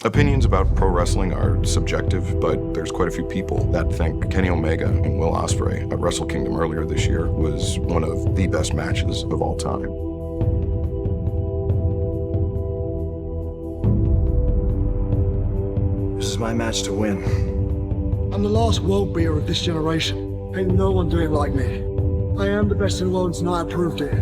Opinions about pro wrestling are subjective, but there's quite a few people that think Kenny Omega and Will Ospreay at Wrestle Kingdom earlier this year was one of the best matches of all time. This is my match to win. I'm the last world beater of this generation. Ain't no one doing it like me. I am the best in the world, and tonight I proved it.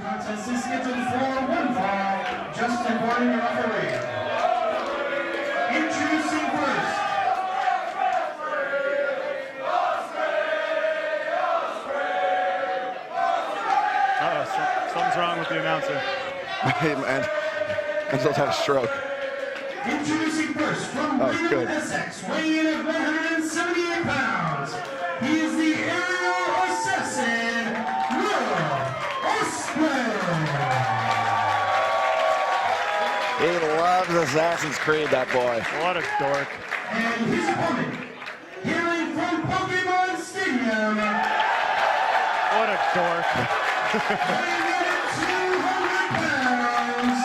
Contest is scheduled for one fall. Just according to referee. Introducing first. Something's wrong with the announcer. Hey, man. Enzo's had a stroke. Introducing first from Wayne, Essex, weighing in at 178 pounds. He is the aerial assassin, Will Ospreay. He loves Assassin's Creed, that boy. What a dork. And his opponent, hailing from Pokemon Stadium, What a dork. weighing in at 200 pounds,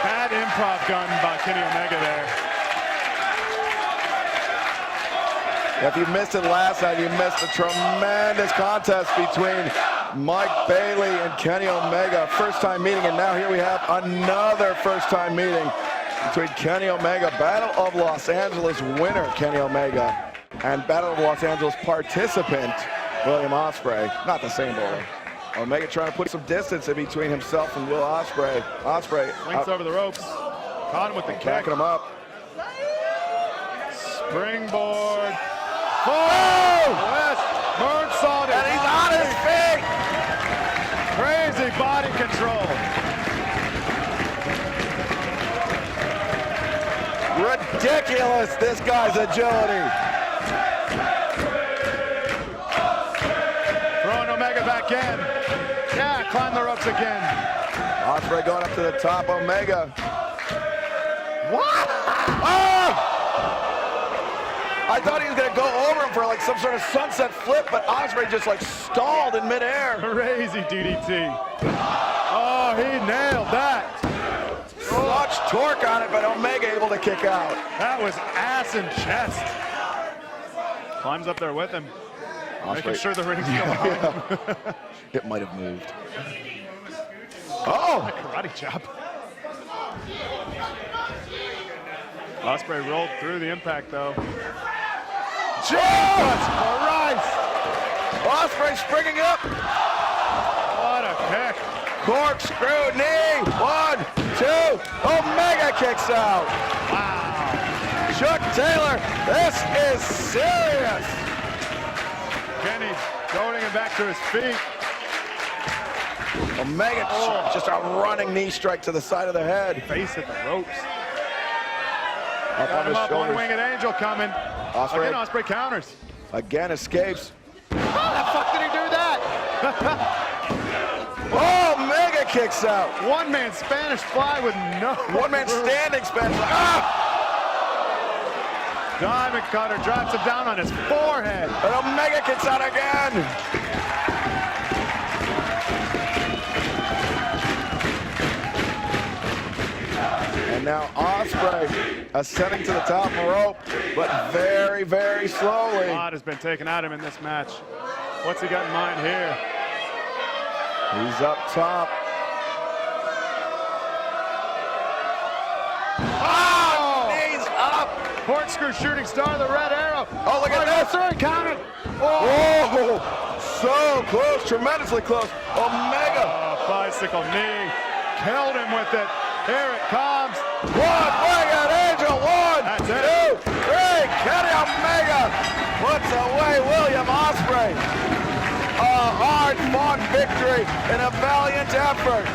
Bad improv gun by Kenny Omega there. If you missed it last night, you missed a tremendous contest between Mike Bailey and Kenny Omega. First time meeting, and now here we have another first time meeting between Kenny Omega, Battle of Los Angeles winner Kenny Omega, and Battle of Los Angeles participant William Ospreay. Not the same boy. Omega trying to put some distance in between himself and Will Ospreay. Ospreay Links over the ropes. Caught him with the kick. backing him up. Springboard. West moonsault, And he's on his feet! Crazy body control. Ridiculous, this guy's agility. Throwing Omega back in. Yeah, climb the ropes again. Ospreay going up to the top, Omega. What? Oh! I thought he was gonna go over him for like some sort of sunset flip, but Ospreay just like stalled in midair. Crazy DDT. Oh, he nailed that. Such torque on it, but Omega able to kick out. That was ass and chest. Climbs up there with him. Making sure the ring's still on. It might have moved. Oh! A karate chop. Ospreay rolled through the impact though. Jesus Christ! Ospreay springing up. What a kick. Corkscrew knee. 1, 2. Omega kicks out. Wow. Chuck Taylor, this is serious. Kenny goading him back to his feet. Omega just a running knee strike to the side of the head. Face at the ropes. Up Got on him his up, shoulders. one-winged angel coming. Ospreay. Again, Ospreay counters. Again escapes. How the fuck did he do that? Oh, Omega kicks out. One-man Spanish fly with no... One-man standing Spanish. Ah! Diamond cutter drops him down on his forehead. And Omega kicks out again. And now Ospreay ascending to the top rope, but very, very slowly. A lot has been taken out of him in this match. What's he got in mind here? He's up top. Oh! Knees up. Corkscrew shooting star, the red arrow. Oh, look at this. Counted. Oh, so close, tremendously close. Omega. Bicycle knee. Killed him with it. Here it comes. One-winged angel. 1, That's 2, 3. it. Kenny Omega puts away William Ospreay. A hard-fought victory in a valiant effort.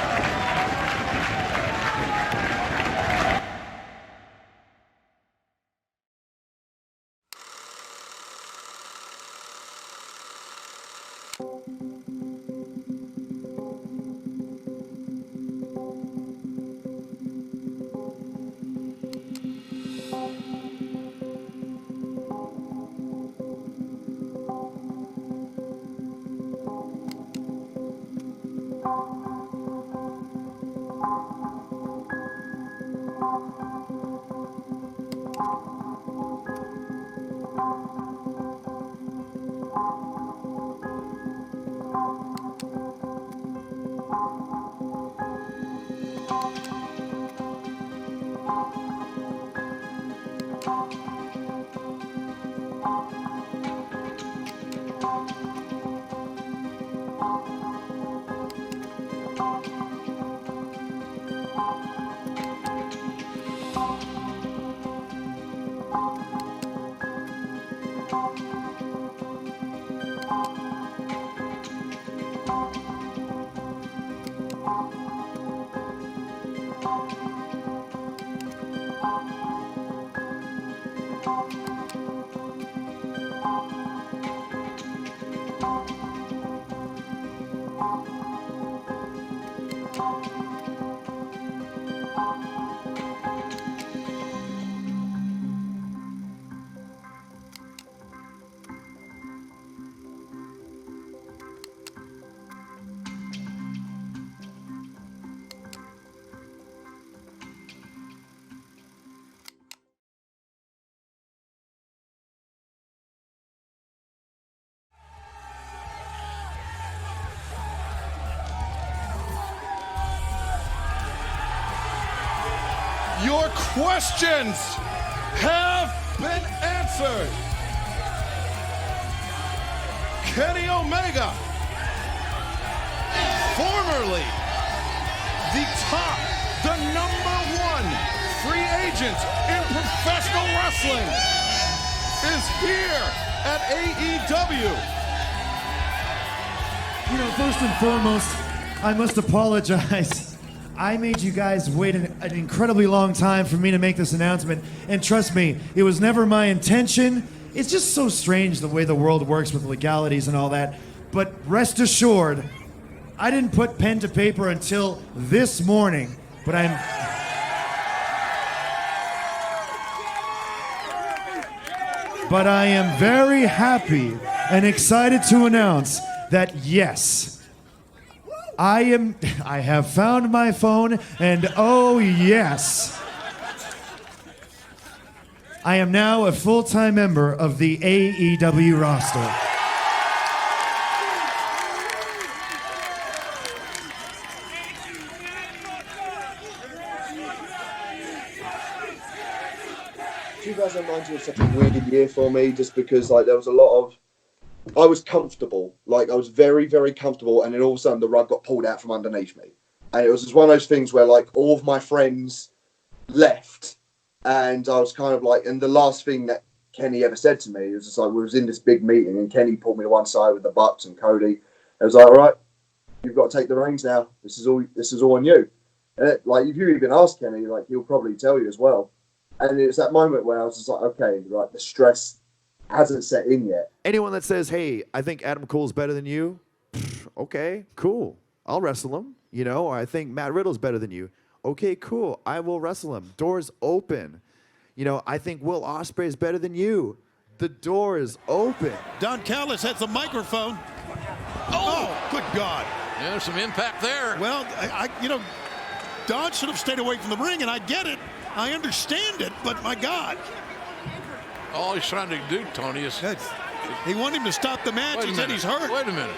Your questions have been answered. Kenny Omega, formerly the #1 free agent in professional wrestling, is here at AEW. You know, first and foremost, I must apologize. I made you guys wait an incredibly long time for me to make this announcement, and trust me, it was never my intention. It's just so strange the way the world works with legalities and all that. But rest assured, I didn't put pen to paper until this morning, but I am very happy and excited to announce that yes, I have found my phone, and oh yes, I am now a full-time member of the AEW roster. '19 was such a weird year for me, just because like there was a lot of, I was comfortable, like I was very, very comfortable, and then all of a sudden the rug got pulled out from underneath me, and it was just one of those things where like all of my friends left, and I was kind of like, and the last thing that Kenny ever said to me was just like, we was in this big meeting, and Kenny pulled me to one side with the Bucks and Cody. It was like, all right, you've got to take the reins now. This is all on you. And it, like if you even ask Kenny, like he'll probably tell you as well. And it's that moment where I was just like, okay, like the stress hasn't set in yet. Anyone that says, hey, I think Adam Cole's better than you, okay, cool. I'll wrestle him. You know, or I think Matt Riddle's better than you. Okay, cool. I will wrestle him. Doors open. You know, I think Will Ospreay is better than you. The door is open. Don Callis has the microphone. Oh, good God. Yeah, there's some impact there. Well, you know, Don should have stayed away from the ring, and I get it. I understand it, but my God. All he's trying to do, Tony, is... He wanted him to stop the match. He said he's hurt. Wait a minute.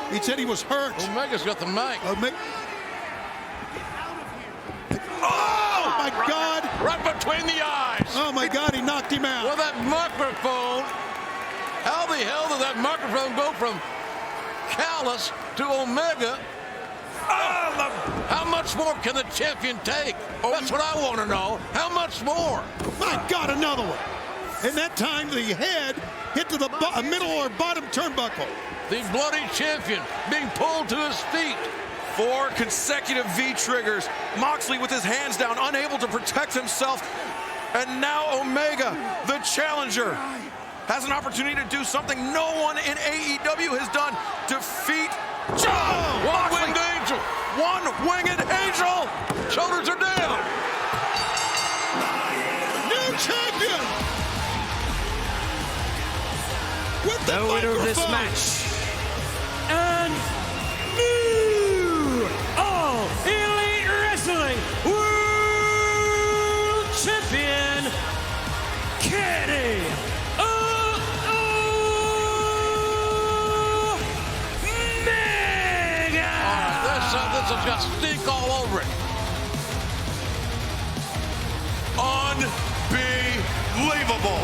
He said he was hurt. Omega's got the mic. Oh, my God. Right between the eyes. Oh, my God, he knocked him out. Well, that microphone, how the hell did that microphone go from Callis to Omega? How much more can the champion take? That's what I want to know. How much more? My God, another one. And that time the head hit to the middle or bottom turnbuckle. The bloody champion being pulled to his feet. 4 consecutive V-triggers. Moxley with his hands down, unable to protect himself. And now Omega, the challenger, has an opportunity to do something no one in AEW has done. Defeat One-winged angel. One-winged angel. Shoulders are down. New champion. With the winner of this match. And new All Elite Wrestling World Kenny Omega! This has got stink all over it. Unbelievable.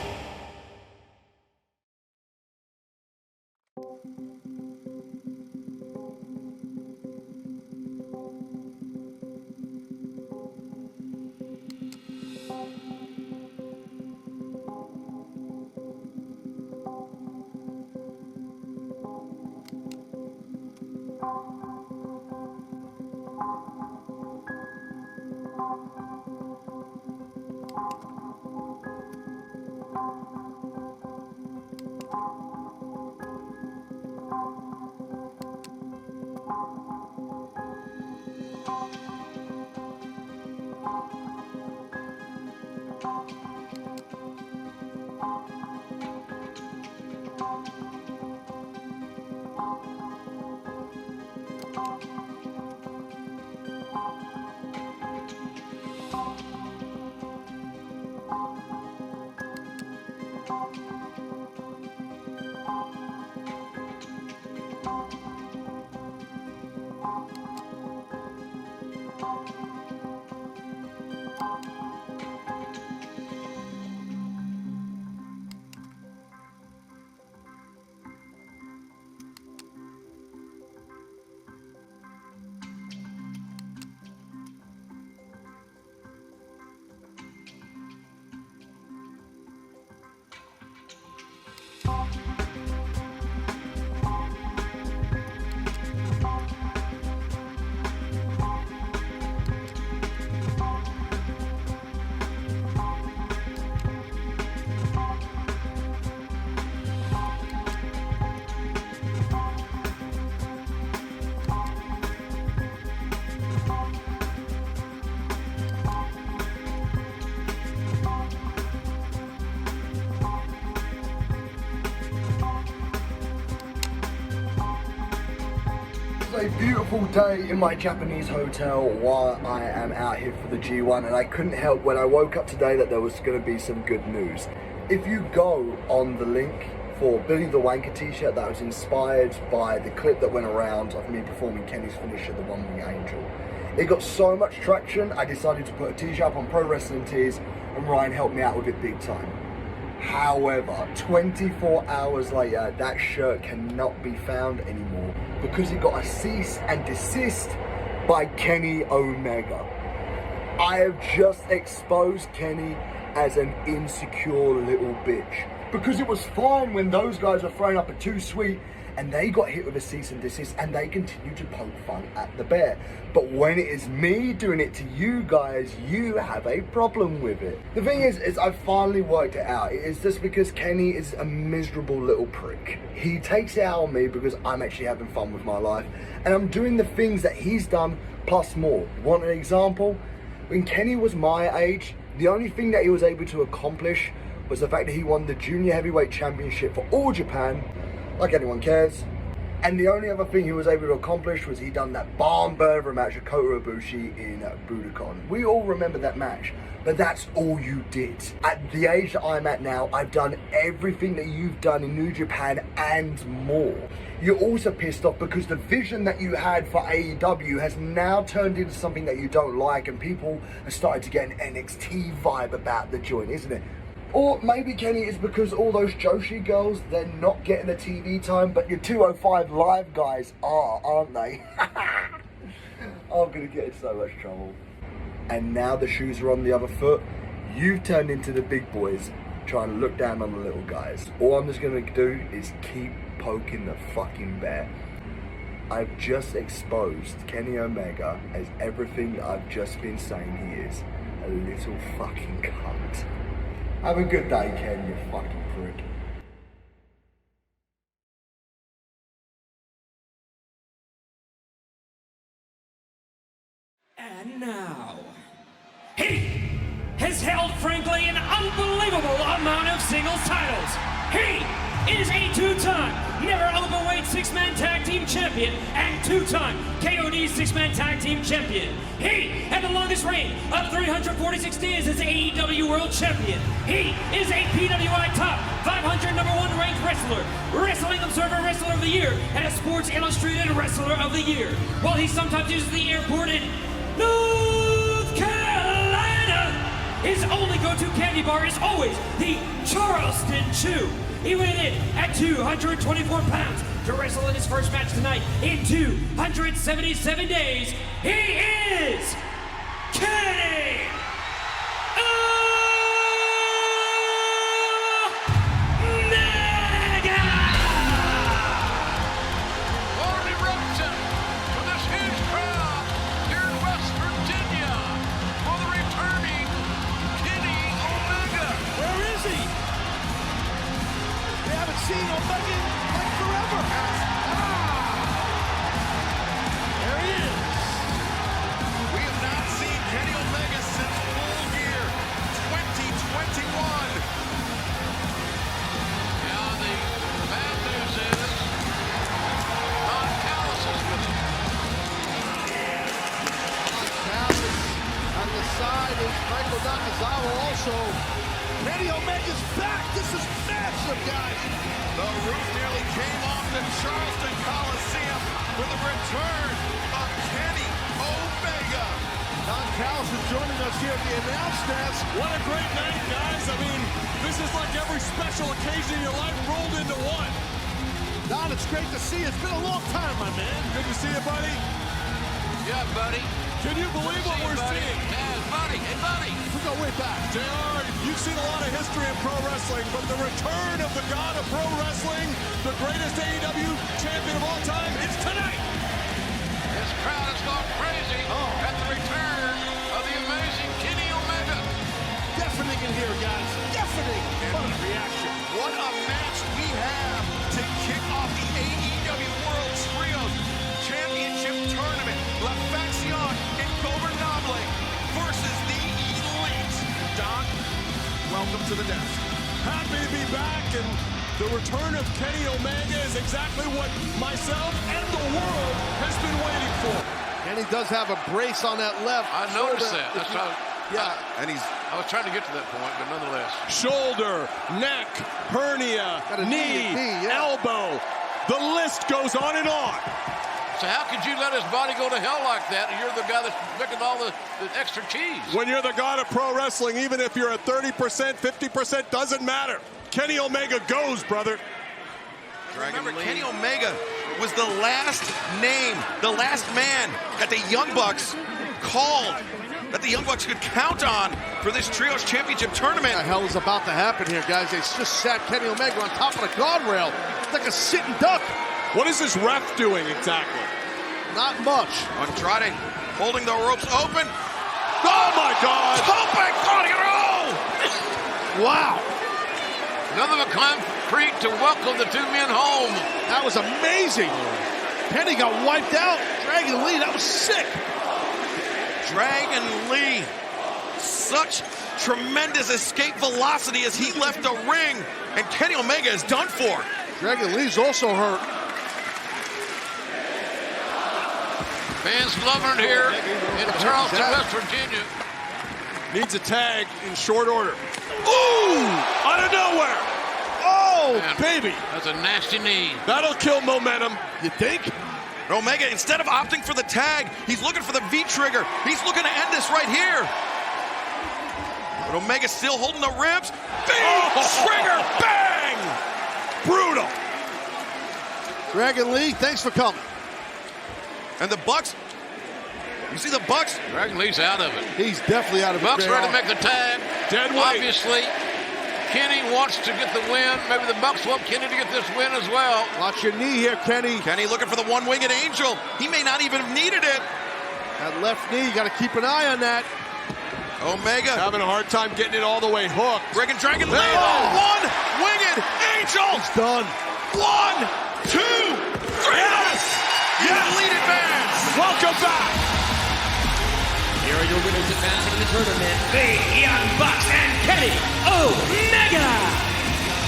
A beautiful day in my Japanese hotel while I am out here for the G1, and I couldn't help when I woke up today that there was going to be some good news. If you go on the link for Billy the Wanker t-shirt that was inspired by the clip that went around of me performing Kenny's finisher, the One Wing Angel, it got so much traction I decided to put a t-shirt up on Pro Wrestling Tees, and Ryan helped me out with it big time. However, 24 hours later, that shirt cannot be found anymore because it got a cease and desist by Kenny Omega. I have just exposed Kenny as an insecure little bitch because it was fine when those guys were throwing up a too sweet and they got hit with a cease and desist and they continue to poke fun at the bear. But when it is me doing it to you guys, you have a problem with it. The thing is I've finally worked it out. It is just because Kenny is a miserable little prick. He takes it out on me because I'm actually having fun with my life and I'm doing the things that he's done plus more. Want an example? When Kenny was my age, the only thing that he was able to accomplish was the fact that he won the Junior Heavyweight Championship for All Japan, like anyone cares. And the only other thing he was able to accomplish was he done that barn burner match with Kota Ibushi in Budokan. We all remember that match, but that's all you did. At the age that I'm at now, I've done everything that you've done in New Japan and more. You're also pissed off because the vision that you had for AEW has now turned into something that you don't like, and people have started to get an NXT vibe about the joint, isn't it? Or maybe, Kenny, it's because all those Joshi girls, they're not getting the TV time, but your 205 Live guys are, aren't they? I'm going to get in so much trouble. And now the shoes are on the other foot. You've turned into the big boys, trying to look down on the little guys. All I'm just going to do is keep poking the fucking bear. I've just exposed Kenny Omega as everything I've just been saying he is. A little fucking cunt. Have a good day, Ken, you fucking prick. And now, he has held, frankly, an unbelievable amount of singles titles. He is a two-time never openweight six-man tag team champion and two-time KOD six-man tag team champion. He had the longest reign of 346 days as AEW World Champion. He is a PWI Top 500 #1 ranked wrestler, Wrestling Observer Wrestler of the Year, and a Sports Illustrated Wrestler of the Year. While he sometimes uses the airport in North Carolina, his only go-to candy bar is always the Charleston Chew. He weighed in at 224 pounds to wrestle in his first match tonight in 277 days. He is Kenny Omega! Warren eruption for this huge crowd here in West Virginia for the returning Kenny Omega. Where is he? We haven't seen Omega like forever. There he is. We have not seen Kenny Omega since full year 2021. Now the bad news is Don Callis is with him. Callis on the side is Michael Nakazawa also. Kenny Omega's back. This is massive, guys. The roof nearly came off the Charleston Coliseum for the return of Kenny Omega. Don Callis is joining us here at the announce desk. What a great night, guys. I mean, this is like every special occasion in your life rolled into one. Don, it's great to see you. It's been a long time, my man. Good to see you, buddy. Yeah, buddy. Can you believe what we're seeing? Yeah, buddy. Hey, buddy. We go way back. JR, you've seen a lot of history in pro wrestling, but the return of the god of pro wrestling, the greatest AEW champion of all time, it's tonight. This crowd has gone crazy at the return of the amazing Kenny Omega. Deafening in here, guys. Deafening. What a reaction. What a match we have to kick off the AEW World Trios Championship Tournament. La Faction Ingobernable versus the Elite. Don, welcome to the desk. Happy to be back, and the return of Kenny Omega is exactly what myself and the world has been waiting for. And he does have a brace on that left. I noticed that. That's how. Yeah. And I was trying to get to that point, but nonetheless. Shoulder, neck, hernia, Got a knee, yeah. elbow. The list goes on and on. So how could you let his body go to hell like that, and you're the guy that's making all the extra cheese? When you're the god of pro wrestling, even if you're at 30%, 50%, doesn't matter. Kenny Omega goes, brother. remember, Kenny Omega was the last name, the last man that the Young Bucks called, that the Young Bucks could count on for this Trios Championship Tournament. What the hell is about to happen here, guys? They just sat Kenny Omega on top of the guardrail. It's like a sitting duck. What is this ref doing exactly? Not much. Andrade holding the ropes open. Oh my God! Tope con hero! Wow. Another concrete to welcome the two men home. That was amazing. Kenny got wiped out. Dragon Lee, that was sick. Dragon Lee, such tremendous escape velocity as he left the ring, and Kenny Omega is done for. Dragon Lee's also hurt. Fans loving it here in Charleston, West Virginia. Needs a tag in short order. Ooh! Out of nowhere! Oh, Man, baby! That's a nasty knee. That'll kill momentum. You think? Omega, instead of opting for the tag, he's looking for the V-trigger. He's looking to end this right here. But Omega's still holding the ribs. V-trigger, bang! Brutal. Dragon Lee, thanks for coming. And the Bucks, you see the Bucks? Dragon Lee's out of it. He's definitely out of it. Bucks ready to make the tag. Dead weight. Obviously, Kenny wants to get the win. Maybe the Bucks want Kenny to get this win as well. Watch your knee here, Kenny. Kenny looking for the one-winged angel. He may not even have needed it. That left knee, you got to keep an eye on that. Omega having a hard time getting it all the way hooked. Breaking Dragon Lee. One-winged angel. He's done. 1, 2, 3. Yes! Yes! Lead advance. Welcome back. Here are your winners advancing in the tournament, the Young Bucks and Kenny Omega.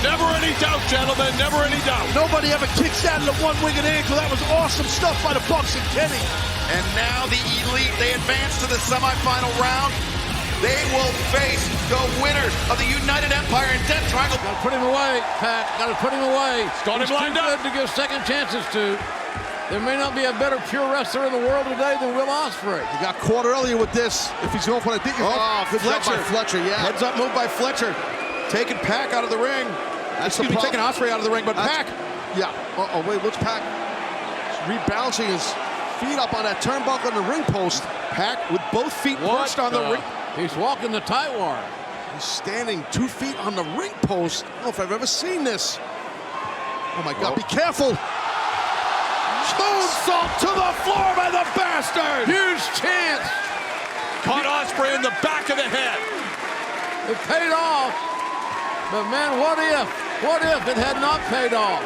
Never any doubt, gentlemen, never any doubt. Nobody ever kicks out of the one-winged angel. That was awesome stuff by the Bucks and Kenny. And now the Elite, they advance to the semifinal round. They will face the winners of the United Empire and Death Triangle. Got to put him away, Pat. Got to put him away. Got him lined up. Good to give second chances to. There may not be a better pure wrestler in the world today than Will Ospreay. He got caught earlier with this. If he's going for it, I think he's good Fletcher. job by Fletcher, yeah. Heads up move by Fletcher. Taking Pac out of the ring. Excuse me, taking Ospreay out of the ring, but Pac. Yeah. Uh-oh, wait, what's Pac? He's rebalancing his feet up on that turnbuckle on the ring post. Pac with both feet perched on the ring. He's walking the tight wire. He's standing 2 feet on the ring post. I don't know if I've ever seen this. Oh my God, be careful. Moonsault to the floor by the bastard. Huge chance. Caught Ospreay in the back of the head. It paid off. But man, what if? What if it had not paid off?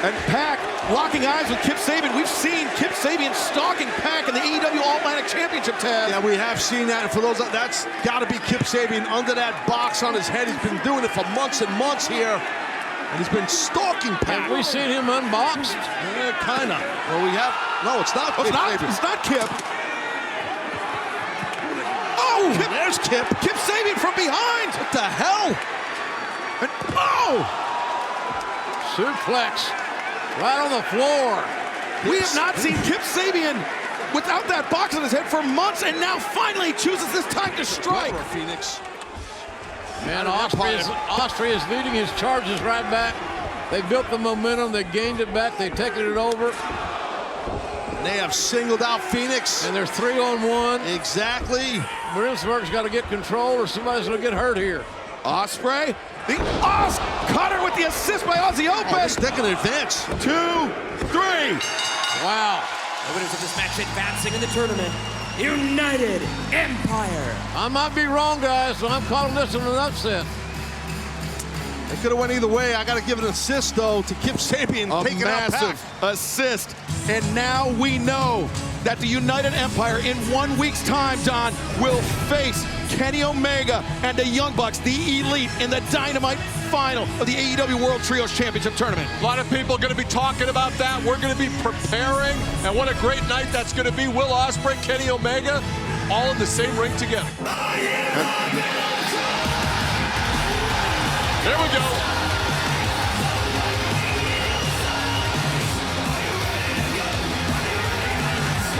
And Pac locking eyes with Kip Sabian. We've seen Kip Sabian stalking Pac in the AEW All-Atlantic Championship tag. Yeah, we have seen that. And for those, that's got to be Kip Sabian under that box on his head. He's been doing it for months and months here. And he's been stalking Pac. Have we seen him unboxed? Yeah, kind of. Well, we have. No, it's not. It's not Kip. Oh, there's Kip. Kip Sabian from behind. What the hell? And, oh! Suplex. Right on the floor. We have not seen Kip Sabian without that box on his head for months, and now finally chooses this time to strike. Phoenix. Man, Ospreay is leading his charges right back. They built the momentum. They gained it back. They've taken it over. And they have singled out Phoenix. And they're 3-on-1. Exactly. Brimsberg's got to get control or somebody's going to get hurt here. Ospreay. The Cutter with the assist by Ozzy Opus. They can advance. 2, 3. Wow. The winners of this match advancing in the tournament, United Empire. I might be wrong, guys, so I'm calling this one an upset. It could have went either way. I got to give an assist, though, to Kip Sabian. A massive assist. And now we know that the United Empire in 1 week's time, Don, will face Kenny Omega and the Young Bucks, the Elite, in the Dynamite final of the AEW World Trios Championship Tournament. A lot of people are going to be talking about that. We're going to be preparing, and what a great night that's going to be. Will Ospreay, Kenny Omega, all in the same ring together. Here we go.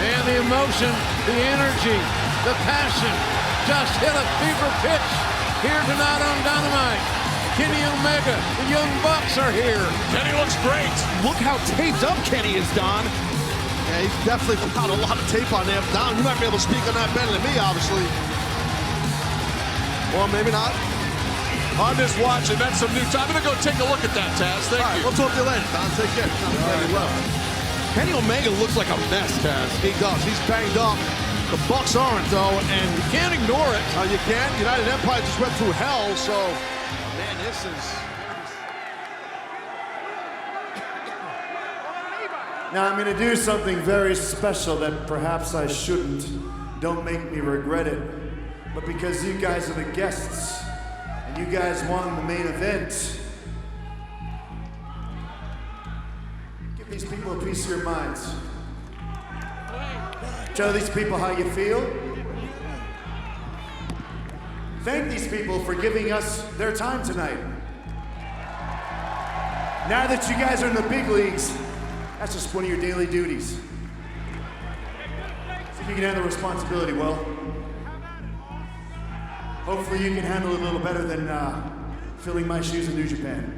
And the emotion, the energy, the passion just hit a fever pitch here tonight on Dynamite. Kenny Omega, the Young Bucks are here. Kenny looks great. Look how taped up Kenny is, Don. Yeah, he's definitely got a lot of tape on there. Don, you might be able to speak on that better than me, obviously. Or maybe not. I'm just watching. That's some new time. I'm going to go take a look at that, Taz. Thank you. We'll talk to you later, Don. Take care. Kenny Omega looks like a mess, Taz. He does. He's banged up. The Bucks aren't, though, and you can't ignore it. You can't. United Empire just went through hell, so man, this is. Now I'm going to do something very special that perhaps I shouldn't. Don't make me regret it. But because you guys are the guests, and you guys won the main event, give these people a piece of your minds. Tell these people how you feel. Thank these people for giving us their time tonight. Now that you guys are in the big leagues, that's just one of your daily duties. See if you can handle responsibility well. Hopefully you can handle it a little better than filling my shoes in New Japan.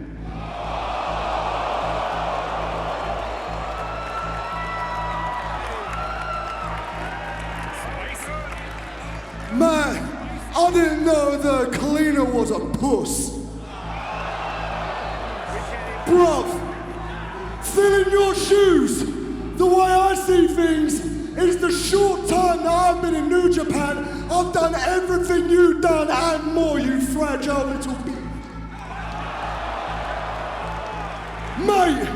Man, I didn't know the cleaner was a puss. Bruv, filling your shoes, the way I see things, is the short time that I've been in New Japan, I've done everything you've done and more, you fragile little bit. Mate,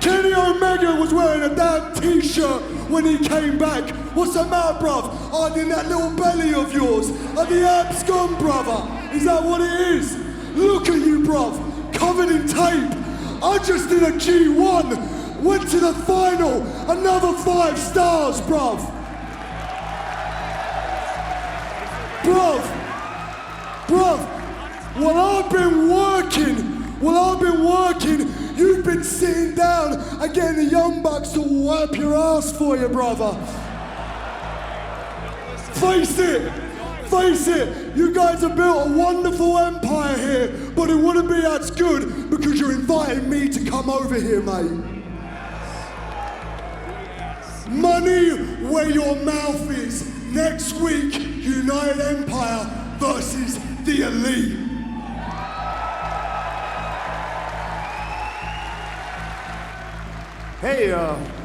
Kenny Omega was wearing a damn t-shirt when he came back. What's the matter, bruv? Hiding that little belly of yours. Are the abs gone, brother? Is that what it is? Look at you, bruv. Covered in tape. I just did a G1, went to the final, another 5 stars, bruv. Bruv, while I've been working, you've been sitting down and getting the Young Bucks to wipe your ass for you, brother. Face it, you guys have built a wonderful empire here, but it wouldn't be as good because you're inviting me to come over here, mate. Money where your mouth is. Next week, United Empire versus the Elite. Hey,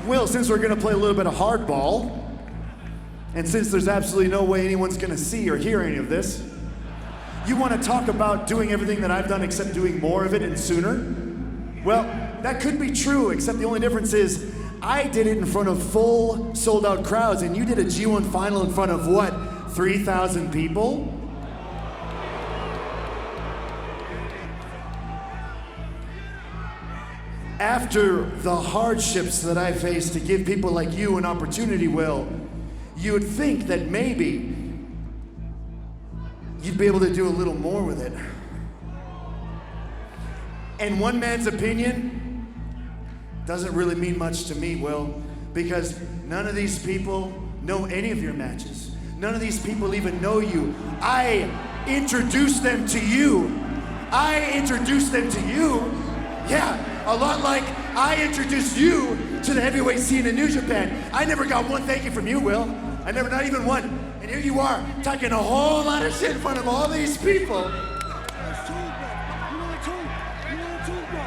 Will, since we're gonna play a little bit of hardball, and since there's absolutely no way anyone's gonna see or hear any of this, you wanna talk about doing everything that I've done except doing more of it and sooner? Well, that could be true, except the only difference is I did it in front of full, sold-out crowds, and you did a G1 final in front of what, 3,000 people? After the hardships that I faced to give people like you an opportunity, Will, you would think that maybe you'd be able to do a little more with it. And one man's opinion doesn't really mean much to me, Will, because none of these people know any of your matches. None of these people even know you. I introduced them to you. Yeah, a lot like I introduced you to the heavyweight scene in New Japan. I never got one thank you from you, Will. Not even one. And here you are, talking a whole lot of shit in front of all these people.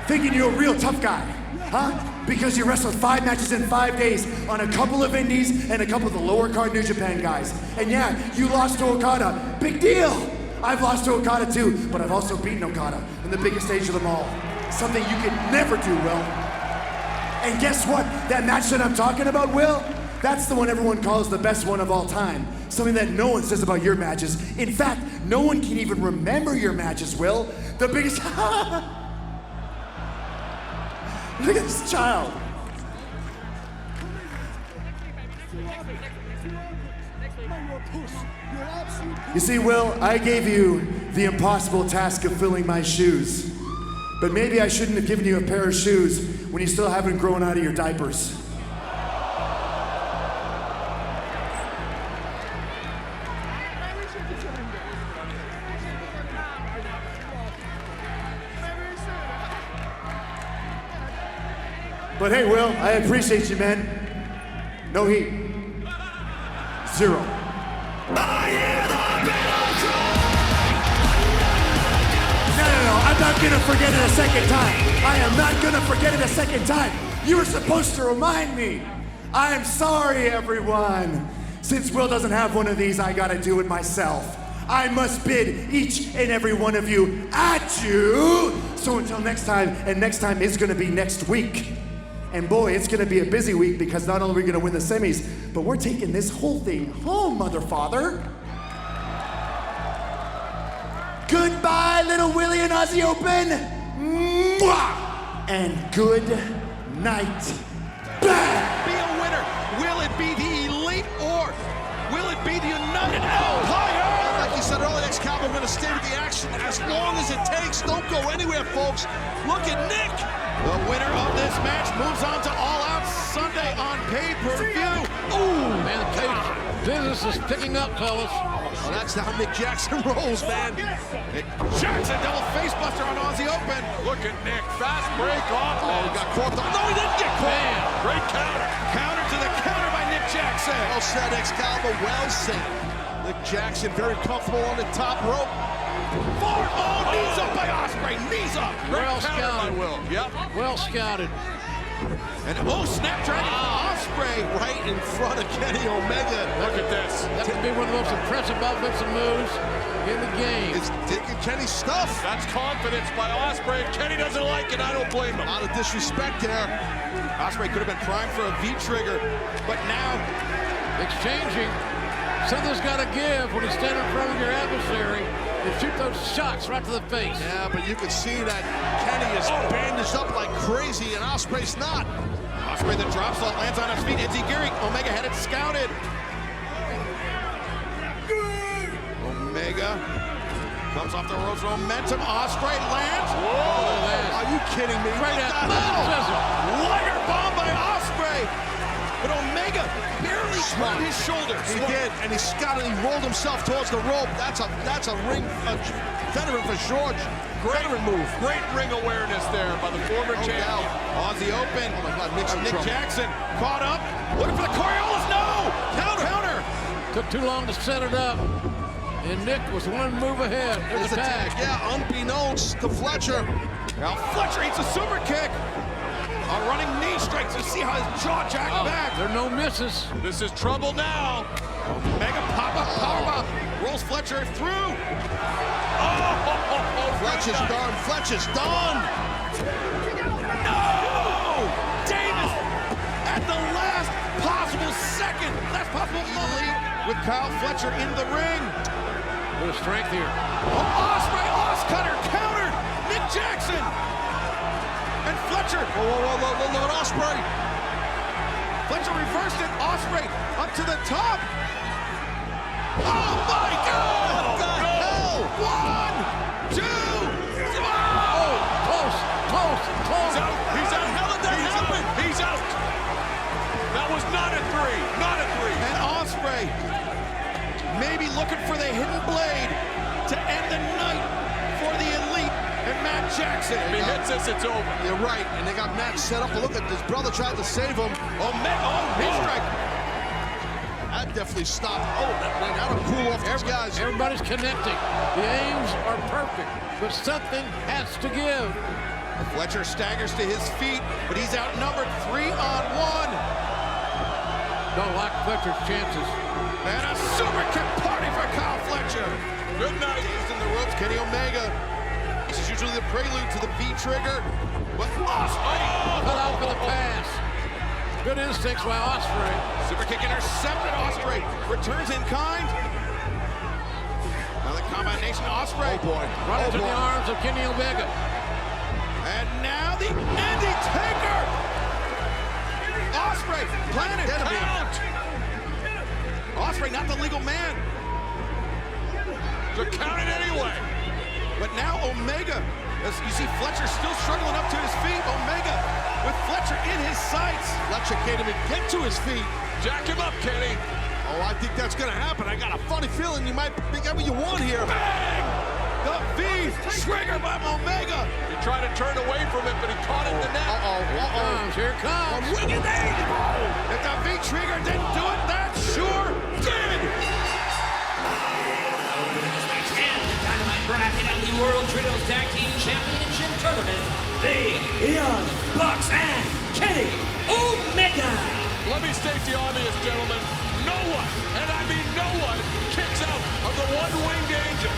Thinking you're a real tough guy, huh? Because you wrestled 5 matches in 5 days on a couple of indies and a couple of the lower card New Japan guys. And yeah, you lost to Okada. Big deal. I've lost to Okada too, but I've also beaten Okada in the biggest stage of them all. Something you could never do, Will. And guess what? That match that I'm talking about, Will, that's the one everyone calls the best one of all time. Something that no one says about your matches. In fact, no one can even remember your matches, Will. The biggest... Look at this child. You see, Will, I gave you the impossible task of filling my shoes. But maybe I shouldn't have given you a pair of shoes when you still haven't grown out of your diapers. But hey, Will, I appreciate you, man. No heat. 0. No, I'm not gonna forget it a second time. I am not gonna forget it a second time. You were supposed to remind me. I'm sorry, everyone. Since Will doesn't have one of these, I gotta do it myself. I must bid each and every one of you adieu. So until next time, and next time is gonna be next week. And boy, it's gonna be a busy week because not only are we gonna win the semis, but we're taking this whole thing home, mother father. Goodbye, little Willie and Aussie Open. Mwah! And good night. Bang! Be a winner. Will it be the Elite or will it be the United Empire? Like you said earlier, Excalibur, we're going to stay with the action as long as it takes. Don't go anywhere, folks. Look at Nick. The winner of this match moves on to All Out Sunday on pay-per-view. Ooh, man, the business is picking up, fellas. Well, that's how Nick Jackson rolls, man. Nick Jackson, double facebuster on Aussie Open. Look at Nick, fast break off. Oh, he got caught. No, he didn't get caught. Man, great counter. Counter to the counter by Nick Jackson. Well said, Excalibur, well said. Nick Jackson very comfortable on the top rope. Forward, oh, knees up by Ospreay, knees up. Well scouted. Will. Yep. Well scouted. And snapdragon Ospreay right in front of Kenny Omega. Look at this. That could be one of the most impressive offensive moves in the game. It's digging Kenny's stuff. That's confidence by Ospreay. Kenny doesn't like it. I don't blame him. A lot of disrespect there. Ospreay could have been primed for a V-trigger, but now exchanging. Something's got to give when you stand in front of your adversary and shoot those shots right to the face. Yeah, but you can see that Kenny is crazy, and Ospreay's not. Ospreay the drop salt lands on his feet. Enziguri, Omega had it scouted. Omega comes off the ropes, momentum. Ospreay lands. Whoa! Are you kidding me? Right at the middle. Wire bomb by Ospreay. But Omega barely turned his shoulders. He did, and he scouted. He rolled himself towards the rope. That's a ring veteran for George. Veteran move. Great ring awareness there by the former champion. Aussie open. Oh my God, Nick Jackson caught up. Looking for the Coriolis. No! Counter. Took too long to set it up. And Nick was one move ahead. There's a tag. Yeah, unbeknownst to Fletcher. Now Fletcher eats a super kick. A running knee strike to see how his jaw jacked back. There are no misses. This is trouble now. Omega pop-up powerbomb. Rolls Fletcher through. Fletcher's done. Fletcher's done. No! Davis at the last possible second. Last possible moment with Kyle Fletcher in the ring. A little strength here. Ospreay, Oscutter, countered. Nick Jackson. And Fletcher. Whoa, look at Ospreay. Fletcher reversed it. Ospreay up to the top. Oh my God! What the hell? 1, 2, Close. He's out. How did that happen? He's out. That was not a 3. Not a 3. And Ospreay maybe looking for the hidden blade to end the night for the Elite and Matt Jackson. If he hits this, it's over. You're right, and they got Matt set up. Look at his brother tried to save him. Knee strike. That definitely stopped. That'll cool off these guys. Everybody's connecting. The aims are perfect, but something has to give. Fletcher staggers to his feet, but he's outnumbered 3-on-1. Don't like Fletcher's chances. And a super kick party for Kyle Fletcher. Good night. He's in the ropes. Kenny Omega. This is usually the prelude to the V-trigger. But Ospreay. Cut out for the pass. Good instincts by Ospreay. Super kick intercepted. Ospreay returns in kind. Now the combination. Ospreay. Oh boy. Right into the arms of Kenny Omega. And now the Andy Taker. Ospreay planted. Count. Ospreay not the legal man. They're counted anyway. But now Omega, as you see Fletcher still struggling up to his feet. Omega with Fletcher in his sights. Fletcher can't even get to his feet. Jack him up, Kenny. Oh, I think that's going to happen. I got a funny feeling you might pick up what you want here. Bang! The V-trigger by Omega. He tried to turn away from it, but he caught it in the net. Here it comes. A winged eight. If the V-trigger didn't do it, that sure did. And the Dynamite bracket of the World Trios Tag Team Championship Tournament, the Young Bucks and Kenny Omega. Let me state the obvious, gentlemen. No one, and I mean no one, kicks out of the one-winged angel.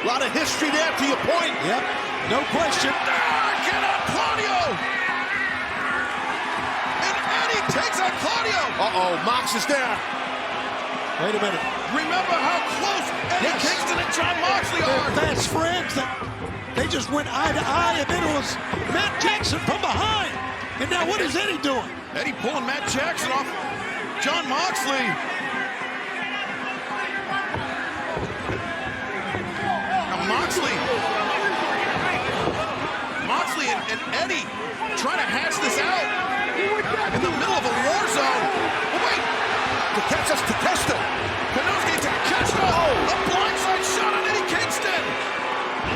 A lot of history there, to your point. Yep, no question. Get on Claudio! And Eddie takes on Claudio! Uh-oh, Mox is there. Wait a minute. Remember how close Eddie Kingston and John Moxley are. They're fast friends. They just went eye to eye, and then it was Matt Jackson from behind. And now what is Eddie doing? Eddie pulling Matt Jackson off John Moxley. Now Moxley and Eddie trying to hash this out in the middle of a war zone. Oh, wait. Takeshita. Kanosuke Takeshita. A blindside shot on Eddie Kingston.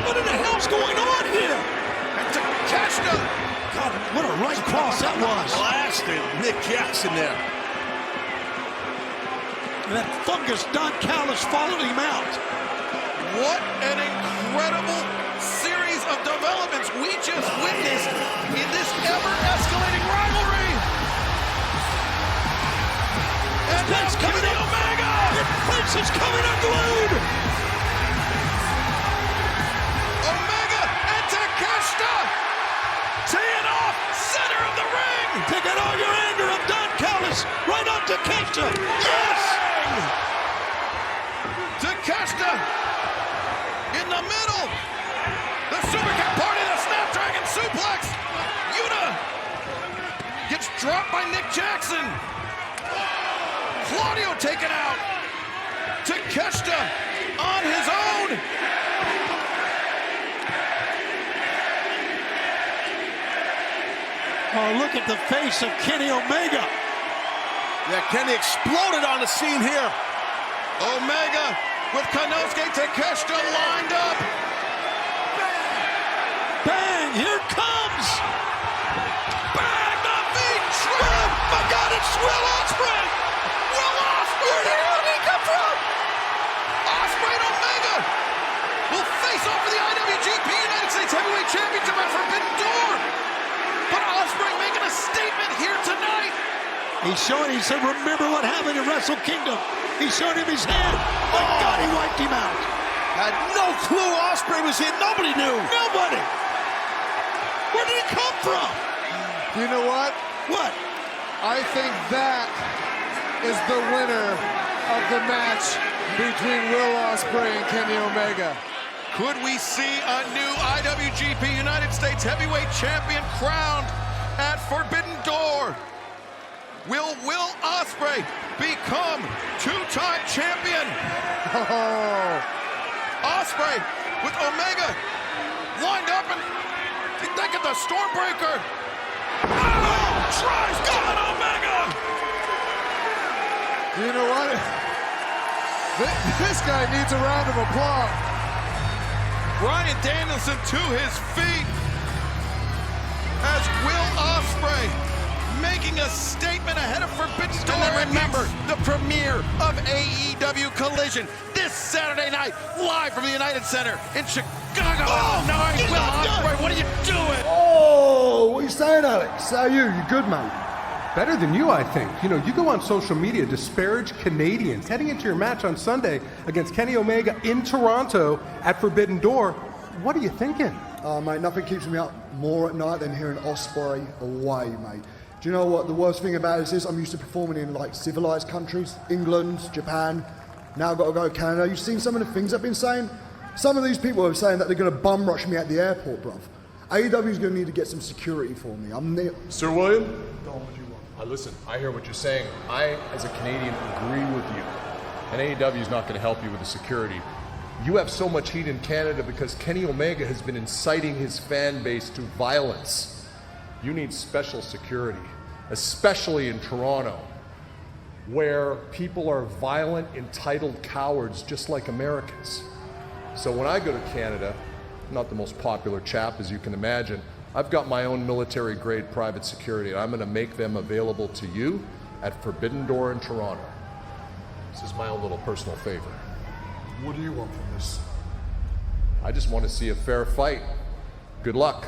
What in the hell's going on here? And Takeshita. God, what a right cross that was. Blasted Nick Jackson there. And that fungus Don Callis followed him out. What an incredible series of developments we just witnessed in this ever-escalating rivalry. And that's coming to Omega. The Prince is coming unglued. Omega and Takeshita teeing off center of the ring. Taking all your anger of Don Callis right on Takeshita. Yes! Takeshita in the middle. The Super Kick party, the Snapdragon suplex. Yuta gets dropped by Nick Jackson. Claudio taken out. Takeshita on his own. Oh, look at the face of Kenny Omega. Yeah, Kenny exploded on the scene here. Omega with Kanosuke Takeshita lined up. Bang, here comes. Bang, the V-trip. Oh, my God, it's Will Ospreay. Will Ospreay. Where the hell did he come from? Ospreay and Omega will face off for the IWGP United States Heavyweight Championship at Forbidden Door. But Ospreay making a statement here tonight. He said, remember what happened in Wrestle Kingdom. He showed him his hand. My God, he wiped him out. Had no clue Ospreay was in. Nobody knew. Nobody. Where did he come from? You know what? What? I think that is the winner of the match between Will Ospreay and Kenny Omega. Could we see a new IWGP United States Heavyweight Champion crowned at Forbidden Door? Will Ospreay become two-time champion? Oh. Ospreay with Omega lined up and they get the Stormbreaker. Oh, tries going Omega. You know what? This guy needs a round of applause. Bryan Danielson to his feet as Will Ospreay making a statement ahead of Forbidden Door. And remember, the premiere of AEW Collision this Saturday night, live from the United Center in Chicago. Oh, no, Will Ospreay, what are you doing? Oh, what are you saying, Alex? How are you? You good, mate? Better than you, I think. You know, you go on social media, disparage Canadians. Heading into your match on Sunday against Kenny Omega in Toronto at Forbidden Door, what are you thinking? Oh, mate, nothing keeps me up more at night than hearing Ospreay away, mate. Do you know what the worst thing about it is? I'm used to performing in like civilized countries, England, Japan. Now I've got to go to Canada. You've seen some of the things I've been saying? Some of these people are saying that they're going to bum rush me at the airport, bruv. AEW's going to need to get some security for me. Sir William? Go on, what do you want? Listen, I hear what you're saying. I, as a Canadian, agree with you. And AEW is not going to help you with the security. You have so much heat in Canada because Kenny Omega has been inciting his fan base to violence. You need special security, especially in Toronto, where people are violent, entitled cowards just like Americans. So when I go to Canada, not the most popular chap, as you can imagine, I've got my own military-grade private security, and I'm going to make them available to you at Forbidden Door in Toronto. This is my own little personal favor. What do you want from this? I just want to see a fair fight. Good luck.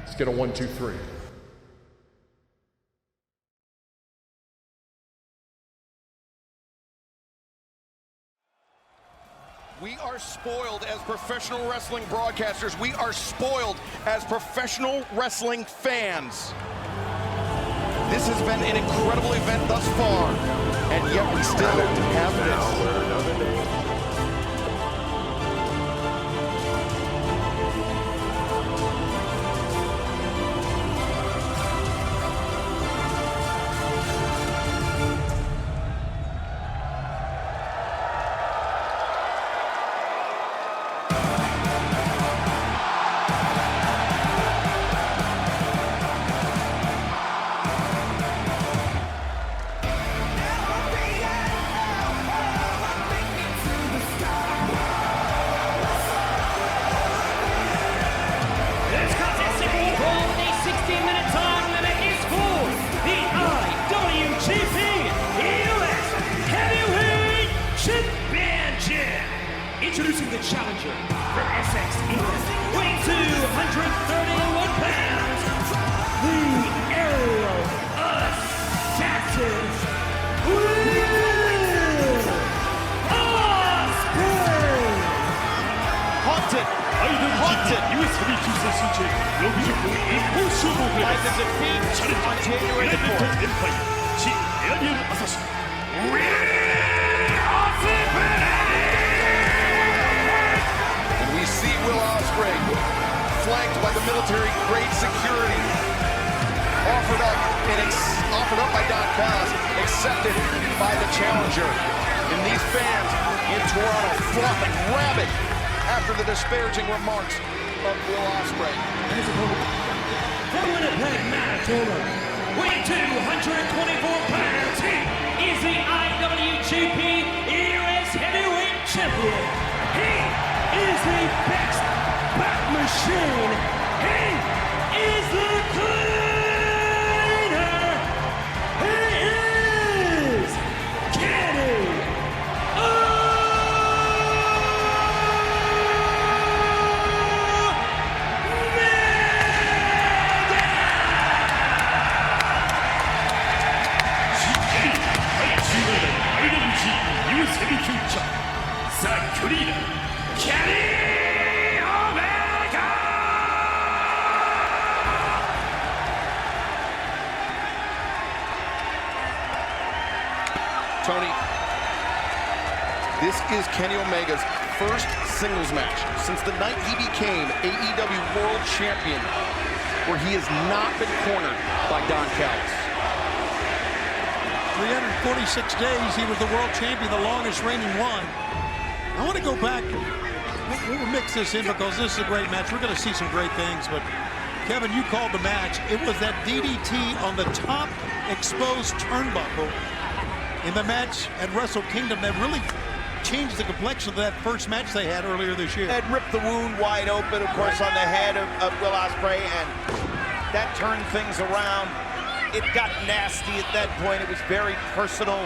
Let's get a 1, 2, 3. We are spoiled as professional wrestling broadcasters. We are spoiled as professional wrestling fans. This has been an incredible event thus far, and yet we still have this. Introducing the challenger from Essex, England, weighing 231 pounds, the aerial assassin, Will Ospreay! Haunted! By the defeat on January the 4th. Will Ospreay, flanked by the military-grade security, offered up by Don Callis, accepted by the challenger. And these fans in Toronto fought like rabid after the disparaging remarks of Will Ospreay. From Winnipeg, Manitoba, weighing 224 pounds, he is the IWGP US Heavyweight Champion. He is the best back machine. He is the cleaner. He is Kenny Tony, this is Kenny Omega's first singles match since the night he became AEW World Champion, where he has not been cornered by Don Callis. 346 days, he was the world champion, the longest reigning one. I want to go back. We'll mix this in because this is a great match. We're going to see some great things, but Kevin, you called the match. It was that DDT on the top exposed turnbuckle in the match at Wrestle Kingdom that really changed the complexion of that first match they had earlier this year. It ripped the wound wide open, of course, on the head of Will Ospreay, and that turned things around. It got nasty at that point. It was very personal.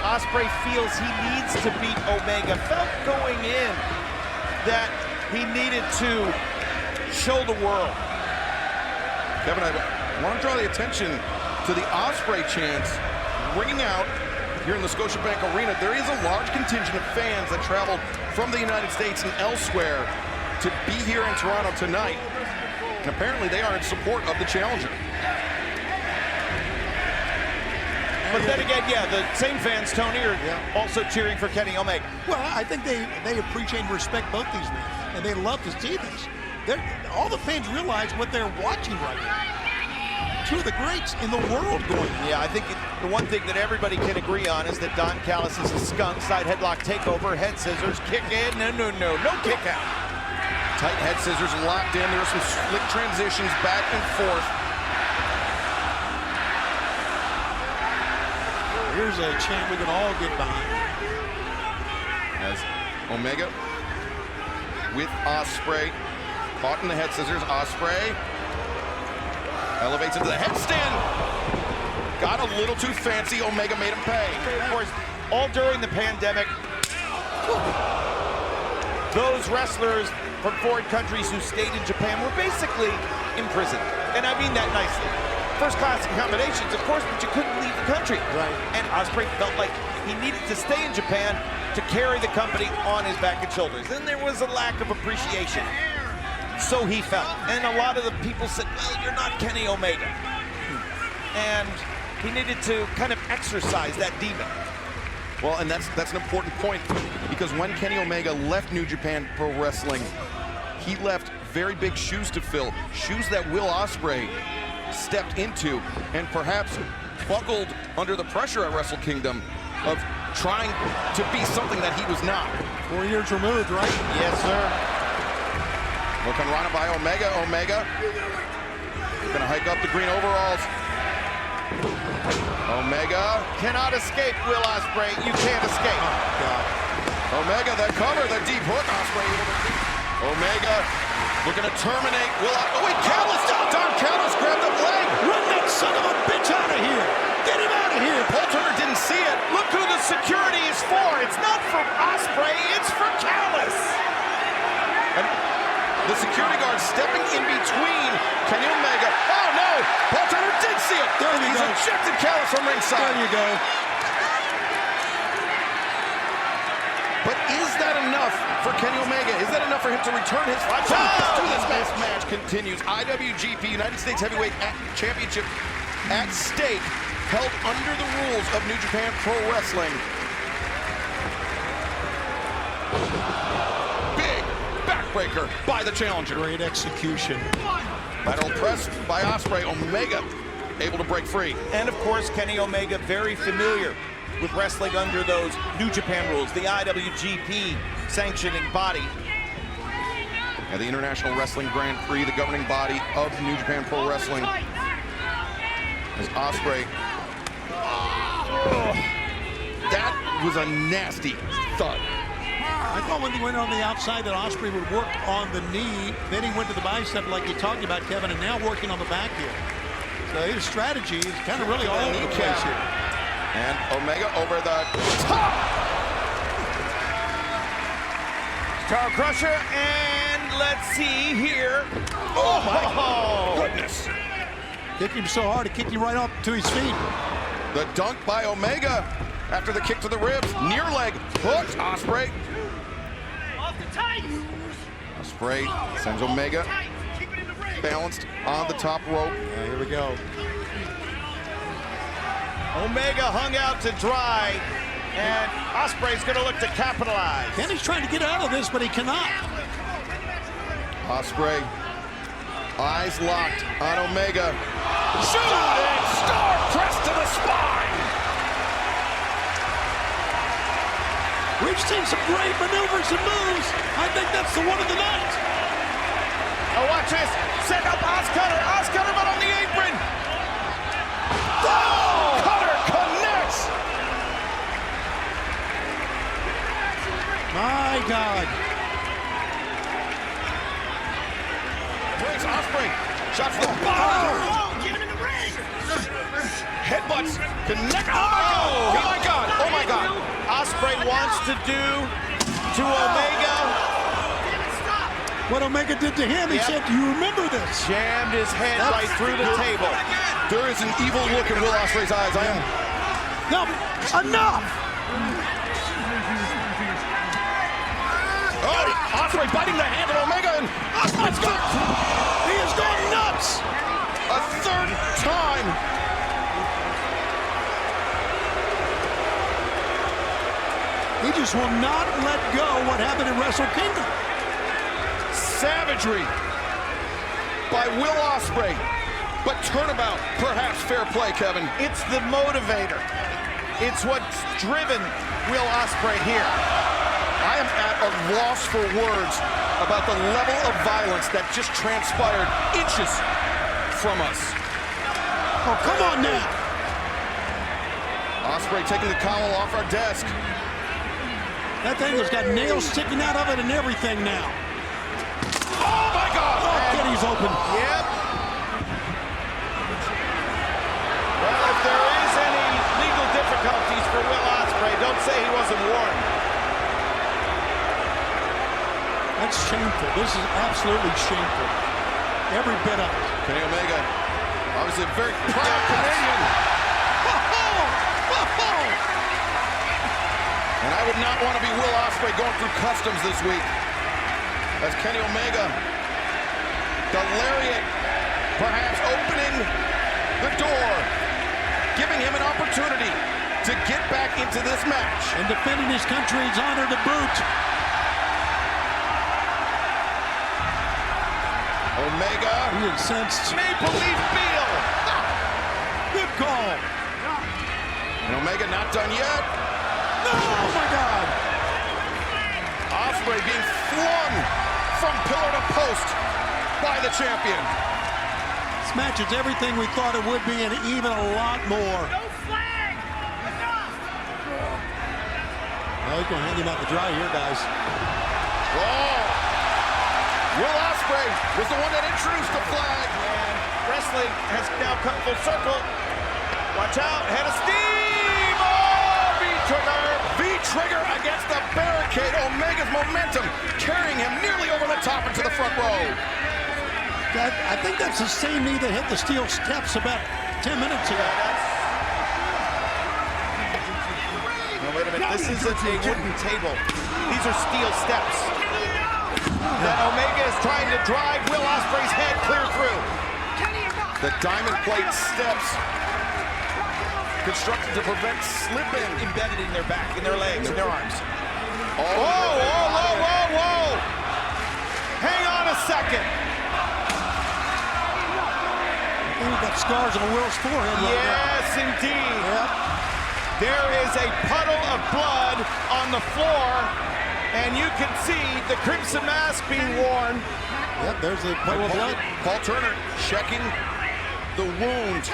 Ospreay feels he needs to beat Omega. Felt going in that he needed to show the world. Kevin, I want to draw the attention to the Ospreay chants ringing out here in the Scotiabank Arena. There is a large contingent of fans that traveled from the United States and elsewhere to be here in Toronto tonight. And apparently they are in support of the challenger. But then again, yeah, the same fans, Tony, are also cheering for Kenny Omega. Well, I think they appreciate and respect both these men, and they love to see this. All the fans realize what they're watching right now. Two of the greats in the world going on. Yeah, I think the one thing that everybody can agree on is that Don Callis is a skunk. Side headlock takeover, head scissors, kick in, no kick out. Tight head scissors locked in. There are some slick transitions back and forth. Here's a chant we can all get behind. As Omega with Ospreay caught in the head scissors. Ospreay elevates into the headstand. Got a little too fancy. Omega made him pay. Of course, all during the pandemic, those wrestlers from foreign countries who stayed in Japan were basically imprisoned. And I mean that nicely. first-class accommodations, of course, but you couldn't leave the country. Right. And Ospreay felt like he needed to stay in Japan to carry the company on his back and shoulders. And there was a lack of appreciation. So he felt. And a lot of the people said, well, you're not Kenny Omega. And he needed to kind of exercise that demon. Well, and that's an important point, because when Kenny Omega left New Japan Pro Wrestling, he left very big shoes to fill, shoes that Will Ospreay stepped into and perhaps buckled under the pressure at Wrestle Kingdom of trying to be something that he was not. 4 years removed, right? Yes, sir. Looking right by Omega. Omega gonna hike up the green overalls. Omega cannot escape Will Ospreay. You can't escape. Oh, God. Omega, that cover, the deep hook. Ospreay able to keep. Omega looking to terminate Will. Oh, wait, Callis down. Don Callis grabbed the leg. Run that son of a bitch out of here. Get him out of here. Paul Turner didn't see it. Look who the security is for. It's not for Ospreay. It's for Callis. And the security guard stepping in between Kenny Omega. Oh, no. Paul Turner did see it. There you He's go. ejected Callis from ringside. There you go. But is that enough for Kenny Omega? Is that enough for him to return his fight? This match continues. IWGP United States Heavyweight Championship at stake, held under the rules of New Japan Pro Wrestling. Big backbreaker by the challenger. Great execution. Lateral press by Ospreay. Omega able to break free. And of course, Kenny Omega very familiar with wrestling under those New Japan rules, the IWGP sanctioning body. And the International Wrestling Grand Prix, the governing body of New Japan Pro Wrestling. As Ospreay. Oh, that was a nasty thud. I thought when he went on the outside that Ospreay would work on the knee, then he went to the bicep like you talked about, Kevin, and now working on the back here. So his strategy is kind of really all over the place here. And Omega over the top. Star Crusher, and let's see here. Oh my goodness. Kicked him so hard, it kicked him right up to his feet. The dunk by Omega after the kick to the ribs. Near leg hooked. Ospreay. Off the tight. Ospreay sends Omega balanced on the top rope. Yeah, here we go. Omega hung out to dry, and Ospreay's going to look to capitalize. Kenny's trying to get out of this, but he cannot. Ospreay, eyes locked on Omega. Shooting star press to the spine. We've seen some great maneuvers and moves. I think that's the one of the night. Oh, watch this. Set up Oscutter. Oscutter, but on the apron. Oh! Cutter connects. My God. Breaks Ospreay. Shot for the bottom. Oh, get him in the ring. Headbutts. Connect. Oh my God. Oh my God. Ospreay wants to do to Omega what Omega did to him. He said, do you remember this? Jammed his head right through the table. There is an evil look in Will Ospreay's eyes. No, enough! Oh, Ospreay biting the hand of Omega, and Ospreay's gone. He has gone nuts. A third time. He just will not let go what happened in Wrestle Kingdom. Savagery by Will Ospreay, but turnabout, perhaps fair play, Kevin. It's the motivator. It's what's driven Will Ospreay here. I am at a loss for words about the level of violence that just transpired inches from us. Oh, come on now. Ospreay taking the cowl off our desk. That thing has got nails sticking out of it and everything now. Oh my God! Oh, Kenny's open. Yep. Well, if there is any legal difficulties for Will Ospreay, don't say he wasn't warned. That's shameful. This is absolutely shameful. Every bit of it. Kenny Omega Obviously a very proud Canadian. And I would not want to be Will Ospreay going through customs this week. As Kenny Omega, the lariat, perhaps opening the door, giving him an opportunity to get back into this match. And defending his country's honor to boot. Omega. He incensed. Maple Leaf Beal. Good call. And Omega not done yet. No! Oh my God. Ospreay being flung from pillar to post by the champion. This match is everything we thought it would be and even a lot more. No flag! Well, he's going to hang him out to dry here, guys. Whoa! Will Ospreay was the one that introduced the flag. And wrestling has now come full circle. Watch out, head of steam! Oh, V-trigger! V-trigger against the barricade. Omega's momentum carrying him nearly over the top into the front row. I think that's the same knee that hit the steel steps about 10 minutes ago. No, wait a minute, this isn't a wooden table. These are steel steps. That Omega is trying to drive Will Ospreay's head clear through. The diamond plate steps constructed to prevent slipping. Embedded in their back, in their legs, in their arms. Oh, whoa, whoa, whoa, whoa, whoa! Hang on a second. We've got scars on Will's forehead right yes, now. indeed. Yep. There is a puddle of blood on the floor, and you can see the crimson mask being worn. Yep, there's the puddle of blood. Paul Turner checking the wound.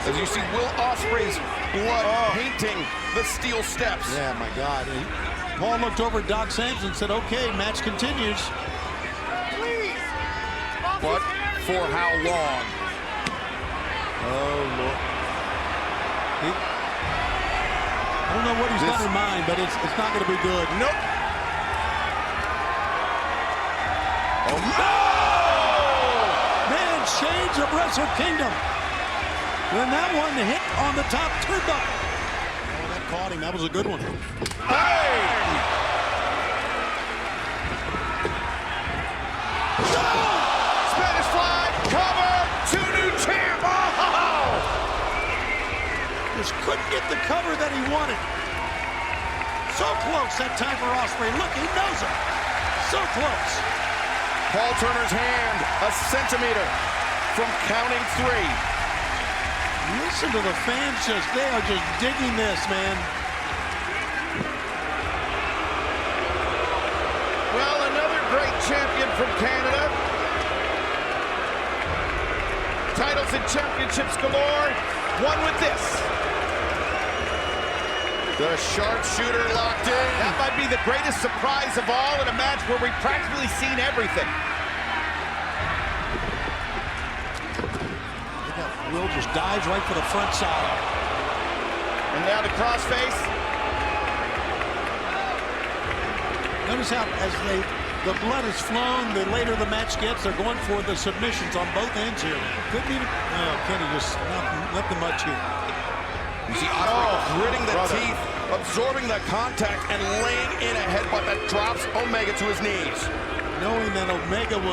As you see Will Ospreay's blood painting the steel steps. Yeah, my God. And Paul looked over at Doc Sampson and said, okay, match continues. But for how long? Oh, Lord. I don't know what he's got in mind, but it's not going to be good. Nope. Oh, no! Man, shades of Wrestle Kingdom. When that one hit on the top turnbuckle. Oh, that caught him. That was a good one. Hey! Spanish fly, cover, 2 new champ. Oh! Just couldn't get the cover that he wanted. So close that time for Ospreay. Look, he knows it. So close. Paul Turner's hand a centimeter from counting 3. Listen to the fans they are just digging this, man. Well, another great champion from Canada. Titles and championships galore. One with this. The sharpshooter locked in. That might be the greatest surprise of all in a match where we've practically seen everything. Will just dives right for the front side. And now the crossface. Notice how as the blood is flown, the later the match gets, they're going for the submissions on both ends here. Couldn't even, Kenny just nothing much here. You see Ospreay gritting the teeth, absorbing the contact, and laying in a headbutt that drops Omega to his knees. Knowing that Omega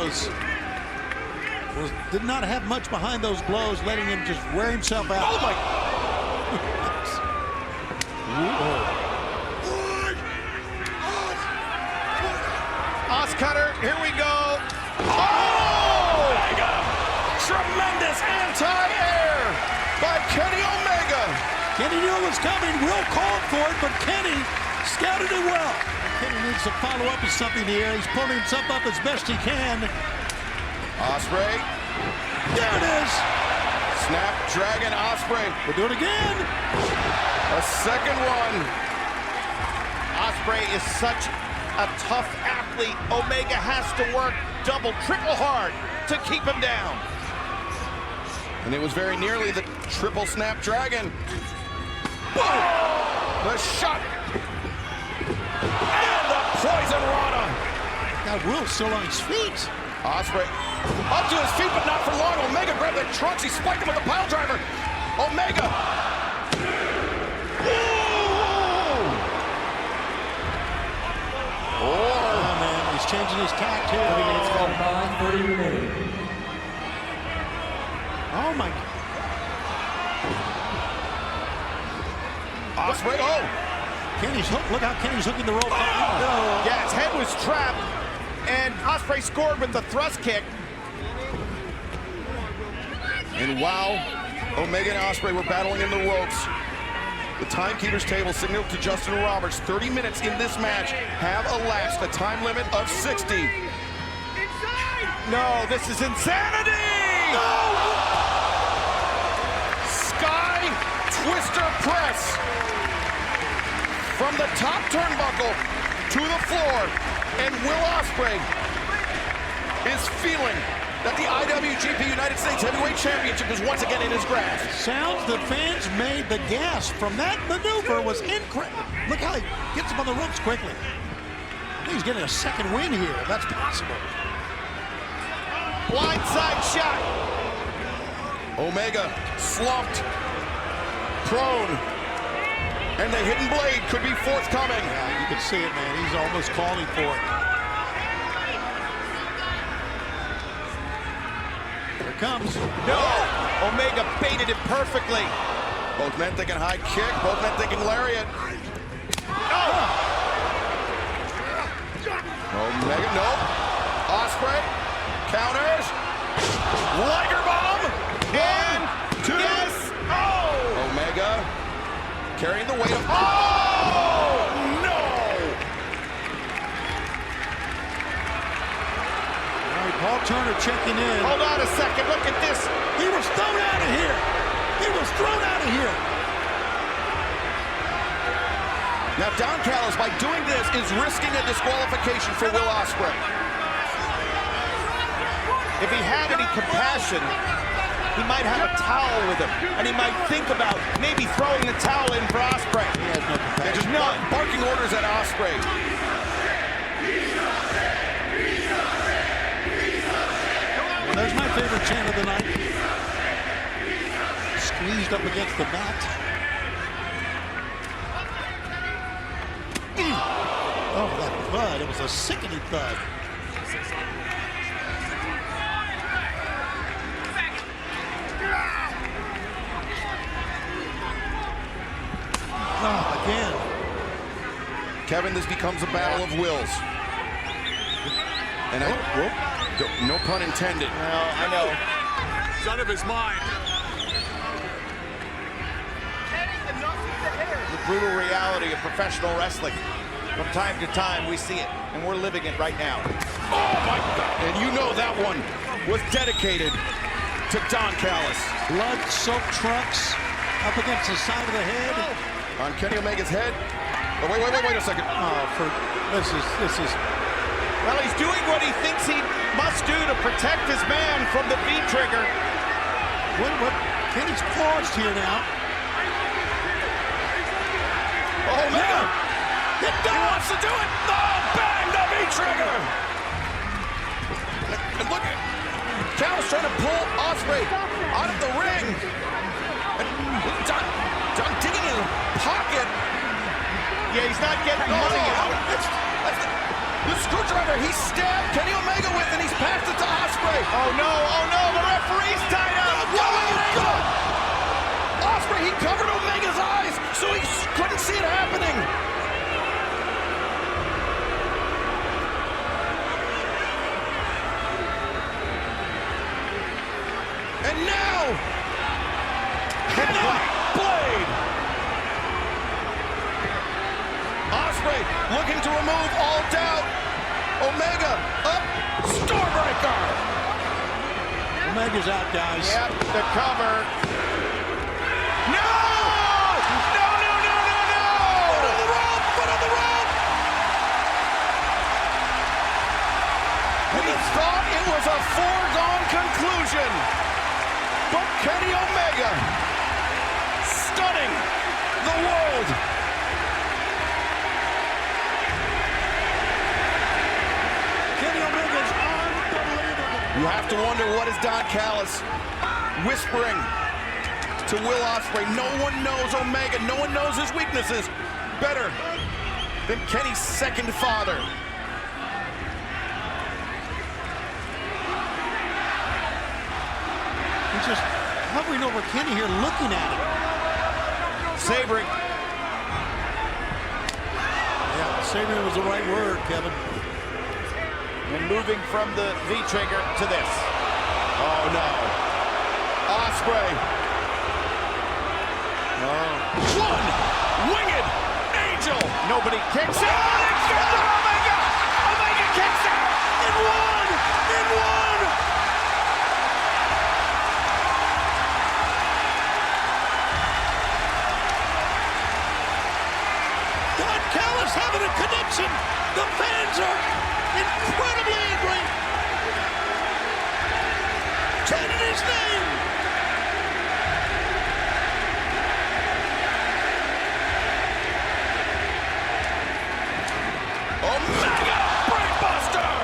did not have much behind those blows, letting him just wear himself out. Oh my! Oscutter, here we go. Oh! Tremendous anti-air by Kenny Omega. Kenny knew it was coming. Will called for it, but Kenny scouted it well. Kenny needs to follow up with something here. He's pulling himself up as best he can. Ospreay. There it is. Snapdragon Ospreay. We'll do it again. A second one. Ospreay is such a tough athlete. Omega has to work double, triple hard to keep him down. And it was very nearly the triple Snapdragon. Boom! The shot. And the poison rana. Now Will's still on his feet. Ospreay up to his feet, but not for long. Omega grabbed the trunks. He spiked him with a pile driver. Omega. Oh, man, he's changing his tact here. 30 minutes gone by, 30 remaining. Oh, my. Ospreay, oh! Kenny's hook. Look how Kenny's hooking the rope. Yeah, his head was trapped, and Ospreay scored with the thrust kick. And while Omega and Ospreay were battling in the ropes, the timekeeper's table signaled to Justin Roberts 30 minutes in this match have elapsed, a time limit of 60. No, this is insanity! No! Sky Twister press from the top turnbuckle to the floor, and Will Ospreay is feeling that the IWGP United States Heavyweight Championship is once again in his grasp. Sounds the fans made. The gasp from that maneuver was incredible. Look how he gets him on the ropes quickly. I think he's getting a second win here, if that's possible. Blindside shot. Omega slumped, prone, and the hidden blade could be forthcoming. Yeah, you can see it, man. He's almost calling for it. Here it comes. No! Omega baited it perfectly. Both men thinking high kick, both men thinking lariat. Oh! Omega, nope. Ospreay counters. Liger bomb. And two. Yes! Oh! Omega carrying the weight of. Oh! No! All right, Paul Turner checking in. Hold on a second. Look at this. He was thrown out of here. He was thrown out of here. Now Don Callis, by doing this, is risking a disqualification for Will Ospreay. If he had any compassion, he might have a towel with him, and he might think about maybe throwing the towel in for Ospreay. He has no compassion. They're just barking orders at Ospreay. Well, there's my favorite chant of the night. Squeezed up against the mat. Oh, that thud. It was a sickening thud. Oh, again. Kevin, this becomes a battle of wills. And no pun intended. No, I know. He's out of his mind. The brutal reality of professional wrestling. From time to time, we see it, and we're living it right now. Oh, my God. And you know that one was dedicated to Don Callis. Blood-soaked trunks up against the side of the head. On Kenny Omega's head. Oh, wait a second. Oh, this is. Well, he's doing what he thinks he must do to protect his man from the V-trigger. What? Kenny's paused here now. Oh, Omega! He wants to do it! Oh, bang! The V-trigger! And look at Callis trying to pull Ospreay out of the ring. And John digging in his pocket. Yeah, he's not getting money out. That's the screwdriver he stabbed Kenny Omega with, and he's passed it to Ospreay. Oh no, the referee's tied up. Ospreay, he covered Omega's eyes so he couldn't see it happening. And now, blade. Ospreay looking to remove all doubt. Omega up, Starbreaker. Omega's out, guys. Yep, the cover. No! Foot on the rope! We thought it was a foregone conclusion. But Kenny Omega stunning the world. Kenny Omega's unbelievable. Have to wonder, what is Don Callis whispering to Will Ospreay? No one knows Omega. No one knows his weaknesses better than Kenny's second father. He's just hovering over Kenny here, looking at him. Savoring. Yeah, savoring was the right word, Kevin. And moving from the V-trigger to this. Oh, no. Ospreay. One winged angel. Nobody kicks out. Omega. Omega kicks out. In one. Don Callis having a connection. The fans are incredibly angry. Chanting his name. Omega Brainbuster!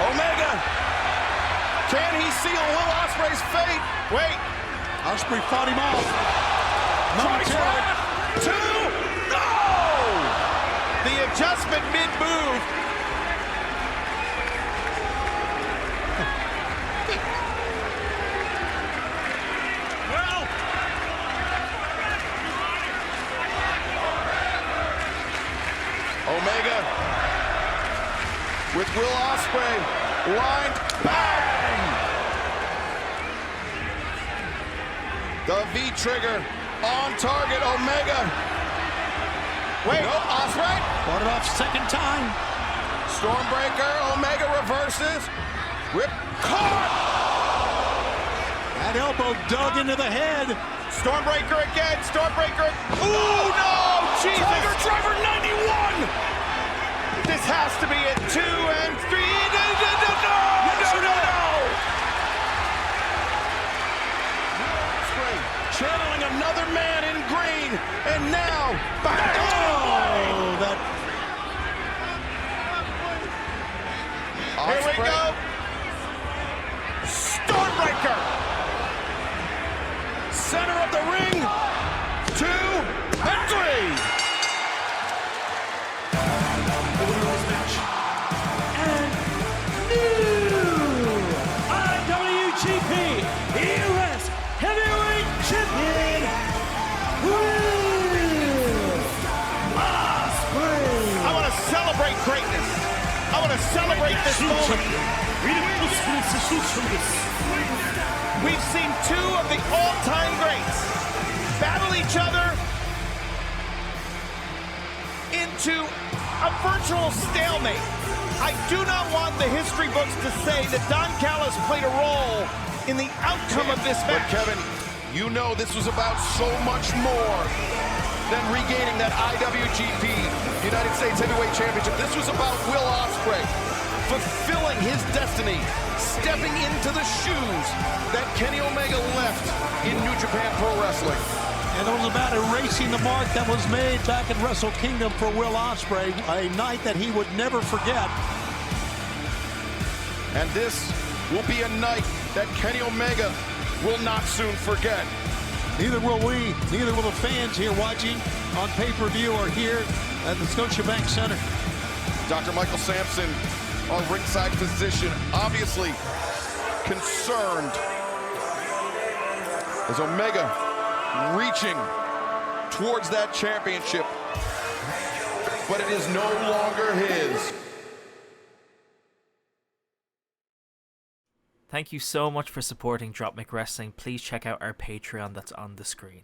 Omega, can he seal Will Ospreay's fate? Wait. Ospreay fought him off. Momentarily. Two, no! The adjustment mid-move. Omega with Will Ospreay lined, bang! The V-trigger on target, Omega. Wait. No, Ospreay. Fought it off second time. Stormbreaker, Omega reverses. Rip caught. That elbow dug into the head. Stormbreaker again. Stormbreaker. Ooh, no! Jesus! Driver 91! This has to be it. 2 and 3. No! Channeling another man in green, and now back. Oh, that. Here we go. Stormbreaker. Center of the ring. 2 and 3. Celebrate greatness. I want to celebrate this moment. We've seen 2 of the all-time greats battle each other into a virtual stalemate. I do not want the history books to say that Don Callis played a role in the outcome of this match. But Kevin, you know this was about so much more than regaining that IWGP United States Heavyweight Championship. This was about Will Ospreay fulfilling his destiny, stepping into the shoes that Kenny Omega left in New Japan Pro Wrestling. And it was about erasing the mark that was made back in Wrestle Kingdom for Will Ospreay, a night that he would never forget. And this will be a night that Kenny Omega will not soon forget. Neither will we, neither will the fans here watching on pay-per-view or here at the Scotiabank Center. Dr. Michael Sampson, our ringside physician, obviously concerned as Omega reaching towards that championship, but it is no longer his. Thank you so much for supporting Drop Mic Wrestling. Please check out our Patreon that's on the screen.